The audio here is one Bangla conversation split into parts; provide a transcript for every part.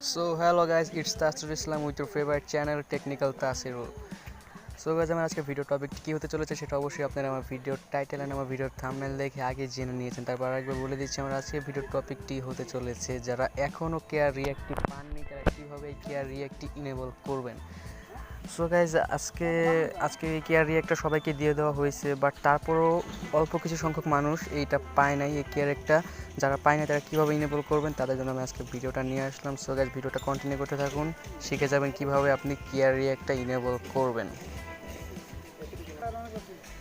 So hello guys, it's tasirul with your favorite channel technical tasirul. So guys আমার আজকে ভিডিও টপিক কী হতে চলেছে সেটা অবশ্যই আপনারা আমার ভিডিওর টাইটেল আর আমার ভিডিওর থাম্বনেল দেখে আগে জেনে নিয়েছেন। তারপর আরেকবার বলে দিচ্ছি আমার আজকে ভিডিওর টপিকটি হতে চলেছে যারা এখনও কেয়ার রিঅ্যাক্টটি পাননি তারা কীভাবে কেয়ার রিঅ্যাক্টটি ইনেবল করবেন। সো গাইজ আজকে এই কেয়ার রিঅ্যাক্টটা সবাইকে দিয়ে দেওয়া হয়েছে, বাট তারপরও অল্প কিছু সংখ্যক মানুষ এইটা পায় নাই। এই কেয়ার একটা যারা পায় না তারা কীভাবে ইনেবল করবেন তাদের জন্য আমি আজকে ভিডিওটা নিয়ে আসলাম। সো গাইজ ভিডিওটা কন্টিনিউ করতে থাকুন, শিখে যাবেন কীভাবে আপনি কেয়ার রিঅ্যাক্টটা ইনেবল করবেন।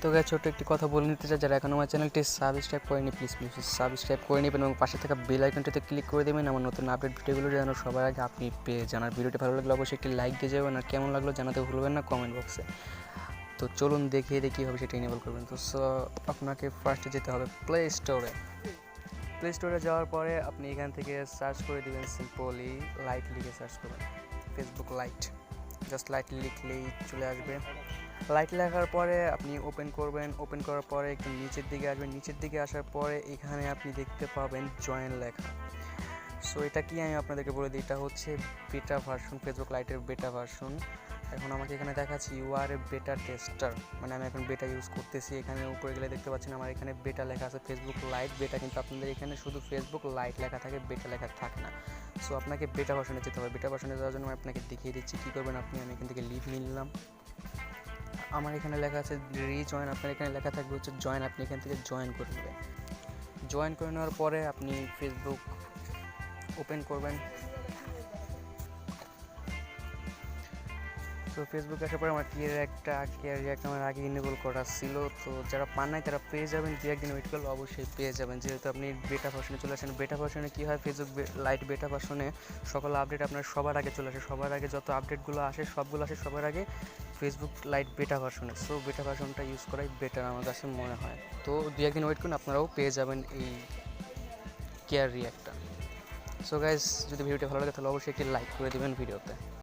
তো গাইজ ছোট্ট একটি কথা বলে নিতে চাই, যারা এখন আমার চ্যানেলটি সাবস্ক্রাইব করেনি প্লিজ সাবস্ক্রাইব করে নেবেন এবং পাশে থাকা বেল আইকনটিতে ক্লিক করে দেবেন আমার নতুন আপডেট ভিডিওগুলো যেন সবার আগে আপনি পেয়ে যান। আর ভিডিওটি ভালো লাগলে অবশ্যই একটি লাইক দিয়ে যাবেন, আর কেমন লাগলো জানাতে ভুলবেন না কমেন্ট বক্সে। তো চলুন দেখিয়ে দিয়ে কীভাবে সেটা ইনেবল করবেন। তো আপনাকে ফার্স্টে যেতে হবে প্লে স্টোরে যাওয়ার পরে আপনি এখান থেকে সার্চ করে দেবেন সিম্পলি লাইট লিখে সার্চ করবেন, ফেসবুক লাইট, জাস্ট লাইট লিখলেই চলে আসবে। লাইট লেখার পরে আপনি ওপেন করবেন, ওপেন করার পরে একটু নিচের দিকে আসবেন, নিচের দিকে আসার পরে এখানে আপনি দেখতে পাবেন জয়েন লেখা। সো এটা কি আমি আপনাদেরকে বলে দিই, এটা হচ্ছে বেটা ভার্সন, ফেসবুক লাইটের বেটা ভার্সন। এখন আমাকে এখানে দেখাচ্ছি ইউ আর এ বেটা টেস্টার, মানে আমি এখন বেটা ইউজ করতেছি। এখানে উপরে গেলে দেখতে পাচ্ছেন আমার এখানে বেটা লেখা আছে, ফেসবুক লাইট বেটা, কিন্তু আপনাদের এখানে শুধু ফেসবুক লাইট লেখা থাকে, বেটা লেখা থাকে না। সো আপনাকে বেটা ভার্সনে যেতে হবে। বেটা ভার্সনে যাওয়ার জন্য আমি আপনাকে দেখিয়ে দিচ্ছি কী করবেন আপনি। আমি এখান থেকে লিভ নিলাম, আমার এখানে লেখা আছে রিজয়েন, আপনার এখানে লেখা থাকবে হচ্ছে জয়েন, আপনি এখান থেকে জয়েন করে নেবেন। জয়েন করে নেওয়ার পরে আপনি ফেসবুক ওপেন করবেন। তো ফেসবুকে আসার পরে আমার কেয়ার রিঅ্যাক্ট আমার আগে ইনেবল করা ছিল। তো যারা পান নাই তারা পেয়ে যাবেন, দু একদিন ওয়েট করলে অবশ্যই পেয়ে যাবেন, যেহেতু আপনি বেটা ভার্সনে চলে আসেন। বেটা ভার্সনে কী হয়, ফেসবুক লাইট বেটা ভার্সনে সকল আপডেট আপনার সবার আগে চলে আসে, সবার আগে যত আপডেটগুলো আসে সবগুলো আসে সবার আগে ফেসবুক লাইট বেটা ভার্সনে। সো বেটা ভার্সনটা ইউজ করাই বেটার আমার কাছে মনে হয়। তো দু একদিন ওয়েট করুন, আপনারাও পেয়ে যাবেন এই কেয়ার রিঅ্যাক্টটা। সো গাইজ যদি ভিডিওটি ভালো লাগে তাহলে অবশ্যই একটি লাইক করে দেবেন ভিডিওতে।